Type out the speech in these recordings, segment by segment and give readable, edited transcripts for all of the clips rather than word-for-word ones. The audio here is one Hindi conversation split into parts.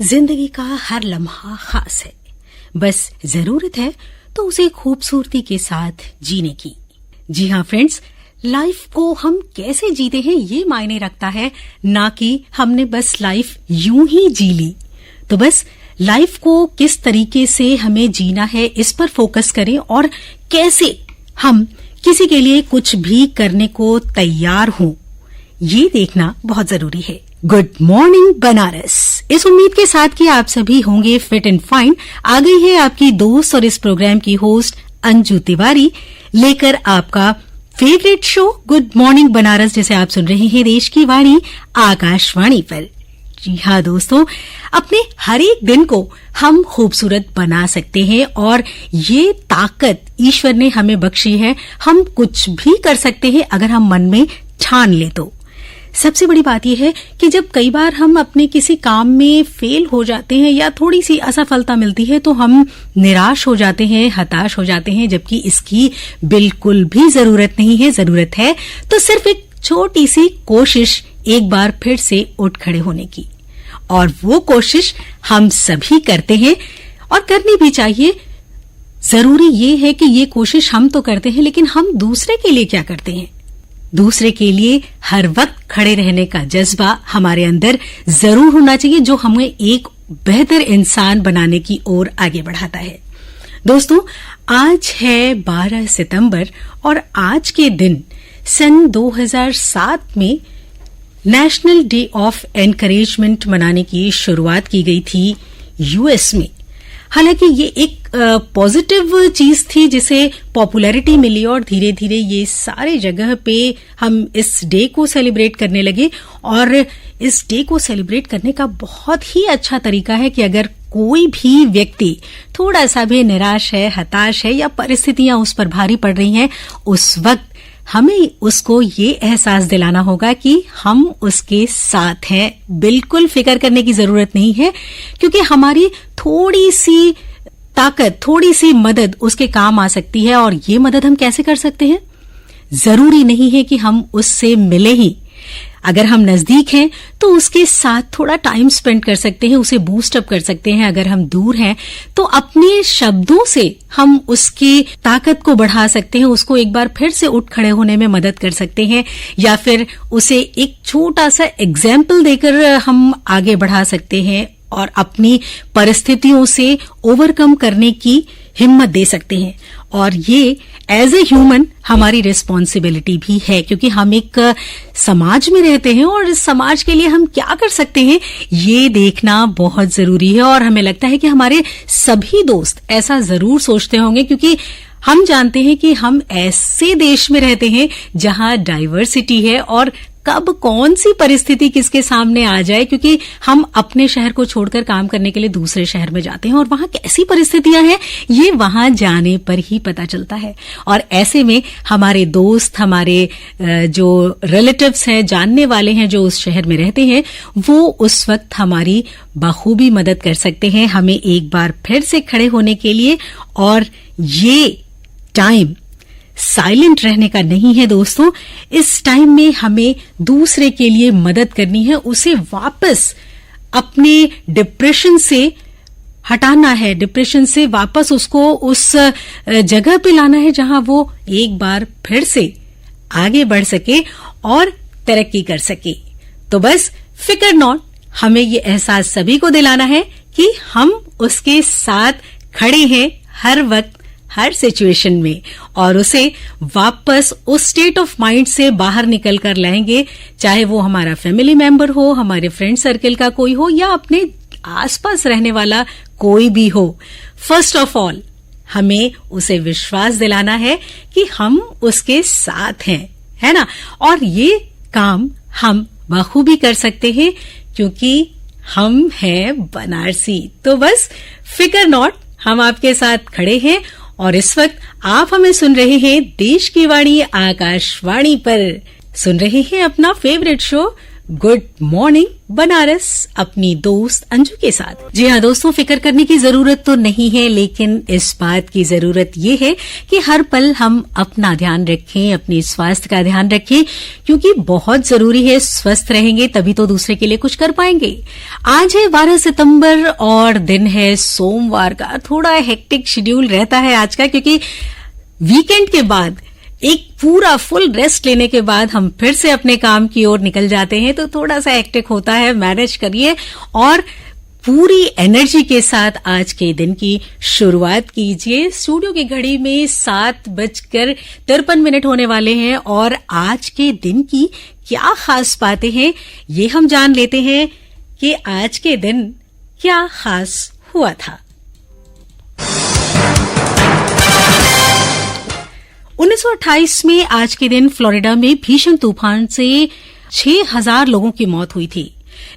जिंदगी का हर लम्हा खास है, बस जरूरत है तो उसे खूबसूरती के साथ जीने की। जी हाँ फ्रेंड्स, लाइफ को हम कैसे जीते हैं ये मायने रखता है, ना कि हमने बस लाइफ यूं ही जी ली। तो बस लाइफ को किस तरीके से हमें जीना है इस पर फोकस करें और कैसे हम किसी के लिए कुछ भी करने को तैयार हों, ये देखना बहुत जरूरी है। गुड मॉर्निंग बनारस, इस उम्मीद के साथ कि आप सभी होंगे फिट एंड फाइन। आ गई है आपकी दोस्त और इस प्रोग्राम की होस्ट अंजू तिवारी, लेकर आपका favourite show good morning Banaras, जिसे आप सुन रहे हैं देश की वाणी आकाशवाणी पर। जी हाँ दोस्तों, अपने हर एक दिन को हम खूबसूरत बना सकते हैं और ये ताकत ईश्वर ने हमें बख्शी है। हम कुछ भी कर सकते हैं अगर हम मन में ठान ले तो। सबसे बड़ी बात यह है कि जब कई बार हम अपने किसी काम में फेल हो जाते हैं या थोड़ी सी असफलता मिलती है तो हम निराश हो जाते हैं, हताश हो जाते हैं, जबकि इसकी बिल्कुल भी जरूरत नहीं है। जरूरत है तो सिर्फ एक छोटी सी कोशिश, एक बार फिर से उठ खड़े होने की। और वो कोशिश हम सभी करते हैं और करनी भी चाहिए। जरूरी ये है कि ये कोशिश हम तो करते हैं, लेकिन हम दूसरे के लिए क्या करते हैं? दूसरे के लिए हर वक्त खड़े रहने का जज्बा हमारे अंदर जरूर होना चाहिए, जो हमें एक बेहतर इंसान बनाने की ओर आगे बढ़ाता है। दोस्तों, आज है 12 सितंबर और आज के दिन सन 2007 में नेशनल डे ऑफ एनकरेजमेंट मनाने की शुरुआत की गई थी यूएस में। हालांकि ये एक पॉजिटिव चीज थी जिसे पॉपुलैरिटी मिली और धीरे धीरे ये सारे जगह पे हम इस डे को सेलिब्रेट करने लगे। और इस डे को सेलिब्रेट करने का बहुत ही अच्छा तरीका है कि अगर कोई भी व्यक्ति थोड़ा सा भी निराश है, हताश है या परिस्थितियां उस पर भारी पड़ रही हैं, उस वक्त हमें उसको ये एहसास दिलाना होगा कि हम उसके साथ हैं। बिल्कुल फिक्र करने की जरूरत नहीं है, क्योंकि हमारी थोड़ी सी ताकत, थोड़ी सी मदद उसके काम आ सकती है। और ये मदद हम कैसे कर सकते हैं? जरूरी नहीं है कि हम उससे मिले ही। अगर हम नजदीक हैं तो उसके साथ थोड़ा टाइम स्पेंड कर सकते हैं, उसे बूस्ट अप कर सकते हैं। अगर हम दूर हैं तो अपने शब्दों से हम उसकी ताकत को बढ़ा सकते हैं, उसको एक बार फिर से उठ खड़े होने में मदद कर सकते हैं, या फिर उसे एक छोटा सा एग्जाम्पल देकर हम आगे बढ़ा सकते हैं और अपनी परिस्थितियों से ओवरकम करने की हिम्मत दे सकते हैं। और ये एज ए ह्यूमन हमारी रिस्पॉन्सिबिलिटी भी है, क्योंकि हम एक समाज में रहते हैं और इस समाज के लिए हम क्या कर सकते हैं ये देखना बहुत जरूरी है। और हमें लगता है कि हमारे सभी दोस्त ऐसा जरूर सोचते होंगे, क्योंकि हम जानते हैं कि हम ऐसे देश में रहते हैं जहां डाइवर्सिटी है और कब कौन सी परिस्थिति किसके सामने आ जाए, क्योंकि हम अपने शहर को छोड़कर काम करने के लिए दूसरे शहर में जाते हैं और वहां कैसी परिस्थितियां हैं ये वहां जाने पर ही पता चलता है। और ऐसे में हमारे दोस्त, हमारे जो रिलेटिव्स हैं, जानने वाले हैं जो उस शहर में रहते हैं, वो उस वक्त हमारी बखूबी मदद कर सकते हैं हमें एक बार फिर से खड़े होने के लिए। और ये टाइम साइलेंट रहने का नहीं है दोस्तों। इस टाइम में हमें दूसरे के लिए मदद करनी है, उसे वापस अपने डिप्रेशन से हटाना है, डिप्रेशन से वापस उसको उस जगह पे लाना है जहां वो एक बार फिर से आगे बढ़ सके और तरक्की कर सके। तो बस फिकर नॉट, हमें ये एहसास सभी को दिलाना है कि हम उसके साथ खड़े हैं हर वक्त, हर सिचुएशन में, और उसे वापस उस स्टेट ऑफ माइंड से बाहर निकल कर लाएंगे, चाहे वो हमारा फैमिली मेंबर हो, हमारे फ्रेंड सर्कल का कोई हो या अपने आसपास रहने वाला कोई भी हो। फर्स्ट ऑफ ऑल हमें उसे विश्वास दिलाना है कि हम उसके साथ हैं, है ना। और ये काम हम बखूबी कर सकते हैं क्योंकि हम हैं बनारसी। तो बस फिकर नॉट, हम आपके साथ खड़े हैं। और इस वक्त आप हमें सुन रहे हैं देश की वाणी आकाशवाणी पर, सुन रहे हैं अपना favourite show good morning Banaras अपनी दोस्त अंजू के साथ। जी हाँ दोस्तों, फिक्र करने की जरूरत तो नहीं है, लेकिन इस बात की जरूरत ये है कि हर पल हम अपना ध्यान रखें, अपने स्वास्थ्य का ध्यान रखें, क्योंकि बहुत जरूरी है। स्वस्थ रहेंगे तभी तो दूसरे के लिए कुछ कर पाएंगे। आज है 12 सितंबर और दिन है सोमवार का। थोड़ा हेक्टिक शेड्यूल रहता है आज का, क्योंकि वीकेंड के बाद एक पूरा फुल रेस्ट लेने के बाद हम फिर से अपने काम की ओर निकल जाते हैं, तो थोड़ा सा हेक्टिक होता है। मैनेज करिए और पूरी एनर्जी के साथ आज के दिन की शुरुआत कीजिए। स्टूडियो की घड़ी में 7:53 होने वाले हैं और आज के दिन की क्या खास बातें हैं ये हम जान लेते हैं कि आज के दिन क्या खास हुआ था। 1928 में आज के दिन फ्लोरिडा में भीषण तूफान से 6000 लोगों की मौत हुई थी।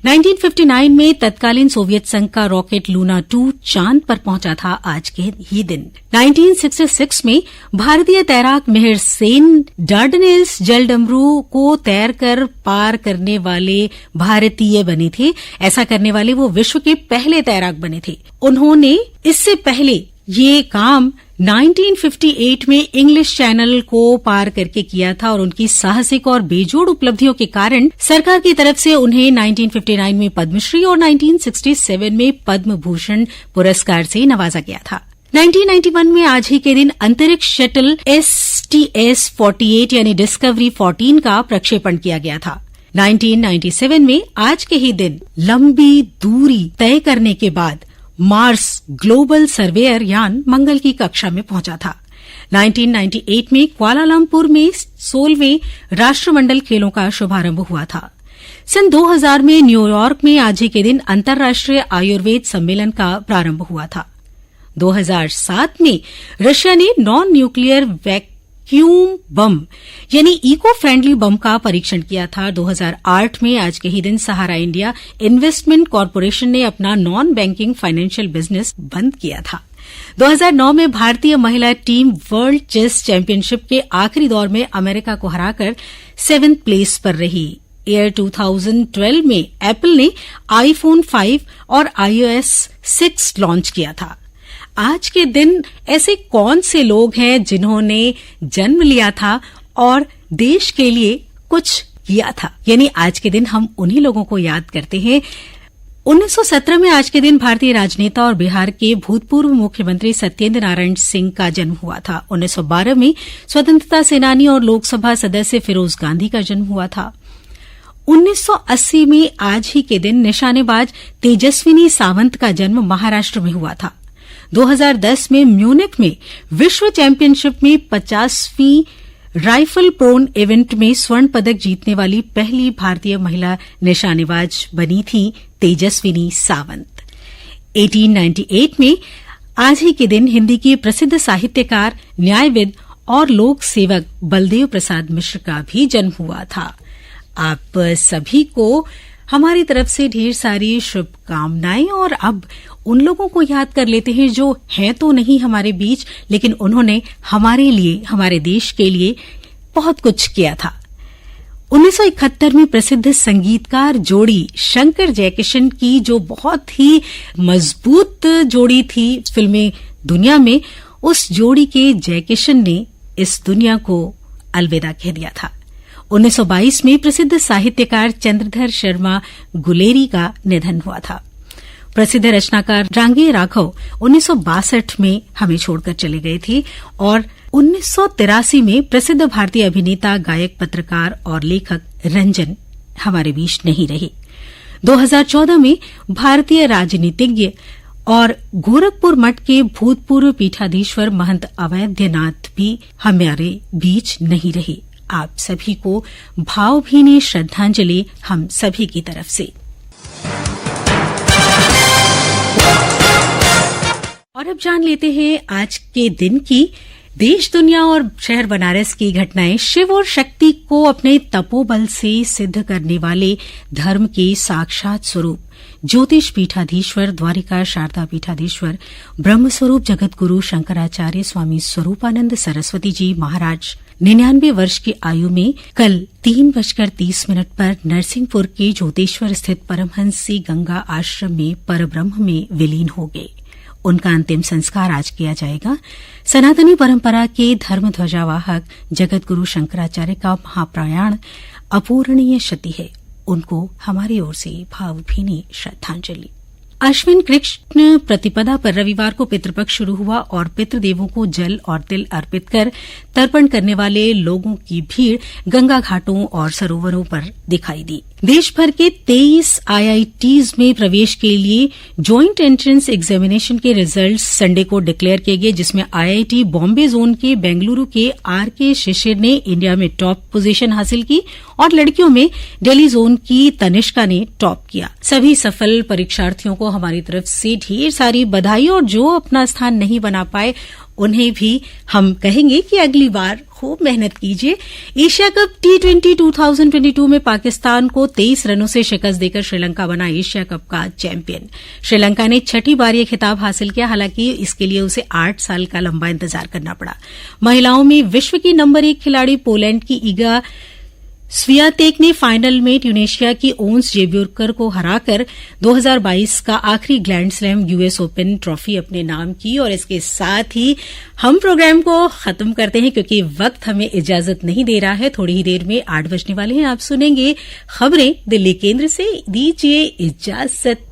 1959 में तत्कालीन सोवियत संघ का रॉकेट लूना 2 चांद पर पहुंचा था आज के ही दिन। 1966 में भारतीय तैराक मिहिर सेन डार्डनेल्स जलडमरू को तैरकर पार करने वाले भारतीय बने थे। ऐसा करने वाले वो विश्व के पहले तैराक बने थे। उन्होंने इससे पहले ये काम 1958 में इंग्लिश चैनल को पार करके किया था और उनकी साहसिक और बेजोड़ उपलब्धियों के कारण सरकार की तरफ से उन्हें 1959 में पद्मश्री और 1967 में पद्म भूषण पुरस्कार से नवाजा गया था। 1991 में आज ही के दिन अंतरिक्ष शटल STS-48 यानी डिस्कवरी 14 का प्रक्षेपण किया गया था। 1997 में आज के ही दिन लंबी दूरी तय करने के बाद मार्स ग्लोबल सर्वेयर यान मंगल की कक्षा में पहुंचा था। 1998 में कुआलालंपुर में 16वें राष्ट्रमंडल खेलों का शुभारंभ हुआ था। सन 2000 में न्यूयॉर्क में आज ही के दिन अंतर्राष्ट्रीय आयुर्वेद सम्मेलन का प्रारंभ हुआ था। 2007 में रशिया ने नॉन न्यूक्लियर वैक्यूम बम यानी इको फ्रेंडली बम का परीक्षण किया था। 2008 में आज के ही दिन सहारा इंडिया इन्वेस्टमेंट कॉरपोरेशन ने अपना नॉन बैंकिंग फाइनेंशियल बिजनेस बंद किया था। 2009 में भारतीय महिला टीम वर्ल्ड चेस चैंपियनशिप के आखिरी दौर में अमेरिका को हराकर 7th प्लेस पर रही। ईयर 2012 में एप्पल ने आईफोन 5 और iOS 6 लॉन्च किया था। आज के दिन ऐसे कौन से लोग हैं जिन्होंने जन्म लिया था और देश के लिए कुछ किया था, यानी आज के दिन हम उन्हीं लोगों को याद करते हैं। 1917 में आज के दिन भारतीय राजनेता और बिहार के भूतपूर्व मुख्यमंत्री सत्येंद्र नारायण सिंह का जन्म हुआ था। 1912 में स्वतंत्रता सेनानी और लोकसभा सदस्य फिरोज गांधी का जन्म हुआ था। 1980 में आज ही के दिन निशानेबाज तेजस्विनी सावंत का जन्म महाराष्ट्र में हुआ था। 2010 में म्यूनिख में विश्व चैंपियनशिप में 50वीं राइफल प्रोन इवेंट में स्वर्ण पदक जीतने वाली पहली भारतीय महिला निशानेबाज बनी थी तेजस्विनी सावंत। 1898 में आज ही के दिन हिंदी के प्रसिद्ध साहित्यकार, न्यायविद और लोक सेवक बलदेव प्रसाद मिश्र का भी जन्म हुआ था। आप सभी को हमारी तरफ से ढेर सारी शुभकामनाएं। और अब उन लोगों को याद कर लेते हैं जो हैं तो नहीं हमारे बीच, लेकिन उन्होंने हमारे लिए, हमारे देश के लिए बहुत कुछ किया था। 1971 में प्रसिद्ध संगीतकार जोड़ी शंकर जयकिशन की जो बहुत ही मजबूत जोड़ी थी फिल्मी दुनिया में, उस जोड़ी के जयकिशन ने इस दुनिया को अलविदा कह दिया था। 1922 में प्रसिद्ध साहित्यकार चंद्रधर शर्मा गुलेरी का निधन हुआ था। प्रसिद्ध रचनाकार रांगे राघव 1962 में हमें छोड़कर चले गए थे और 1983 में प्रसिद्ध भारतीय अभिनेता, गायक, पत्रकार और लेखक रंजन हमारे बीच नहीं रहे। 2014 में भारतीय राजनीतिज्ञ और गोरखपुर मठ के भूतपूर्व पीठाधीश्वर महंत अवैधनाथ भी हमारे बीच नहीं रहे। आप सभी को भावभीनी श्रद्धांजलि हम सभी की तरफ से। और अब जान लेते हैं आज के दिन की देश, दुनिया और शहर बनारस की घटनाएं। शिव और शक्ति को अपने तपोबल से सिद्ध करने वाले धर्म के साक्षात स्वरूप ज्योतिष पीठाधीश्वर द्वारिका शारदा पीठाधीश्वर ब्रह्मस्वरूप जगतगुरु शंकराचार्य स्वामी स्वरूपानंद सरस्वती जी महाराज 99 वर्ष की आयु में कल 3:30 पर नरसिंहपुर के ज्योतेश्वर स्थित परमहंस सी गंगा आश्रम में परब्रह्म में विलीन हो गए। उनका अंतिम संस्कार आज किया जाएगा। सनातनी परंपरा के धर्म ध्वजावाहक जगतगुरु शंकराचार्य का महाप्रयाण अपूरणीय क्षति है। उनको हमारी ओर से भावभीनी श्रद्धांजलि। अश्विन कृष्ण प्रतिपदा पर रविवार को पितृपक्ष शुरू हुआ और पितृदेवों को जल और तिल अर्पित कर तर्पण करने वाले लोगों की भीड़ गंगा घाटों और सरोवरों पर दिखाई दी। देश भर के 23 IITs में प्रवेश के लिए ज्वाइंट एंट्रेंस एग्जामिनेशन के रिजल्ट्स संडे को डिक्लेयर किए गए, जिसमें IIT बॉम्बे जोन के बेंगलुरु के RK शिशिर ने इंडिया में टॉप पोजीशन हासिल की और लड़कियों में दिल्ली जोन की तनिष्का ने टॉप किया। सभी सफल परीक्षार्थियों को हमारी तरफ से ढेर सारी बधाई और जो अपना स्थान नहीं बना पाए उन्हें भी हम कहेंगे कि अगली बार खूब मेहनत कीजिए। एशिया कप T20 2022 में पाकिस्तान को 23 रनों से शिकस्त देकर श्रीलंका बना एशिया कप का चैंपियन। श्रीलंका ने 6ठी बार ये खिताब हासिल किया, हालांकि इसके लिए उसे 8 साल का लंबा इंतजार करना पड़ा। महिलाओं में विश्व की नंबर 1 खिलाड़ी पोलैंड की ईगा स्वियातेक ने फाइनल में ट्यूनेशिया की ओन्स जेब्यूरकर को हराकर 2022 का आखिरी grand slam US open trophy अपने नाम की। और इसके साथ ही हम प्रोग्राम को खत्म करते हैं क्योंकि वक्त हमें इजाजत नहीं दे रहा है। थोड़ी ही देर में 8 बजने वाले हैं। आप सुनेंगे खबरें दिल्ली केंद्र से। दीजिए इजाजत।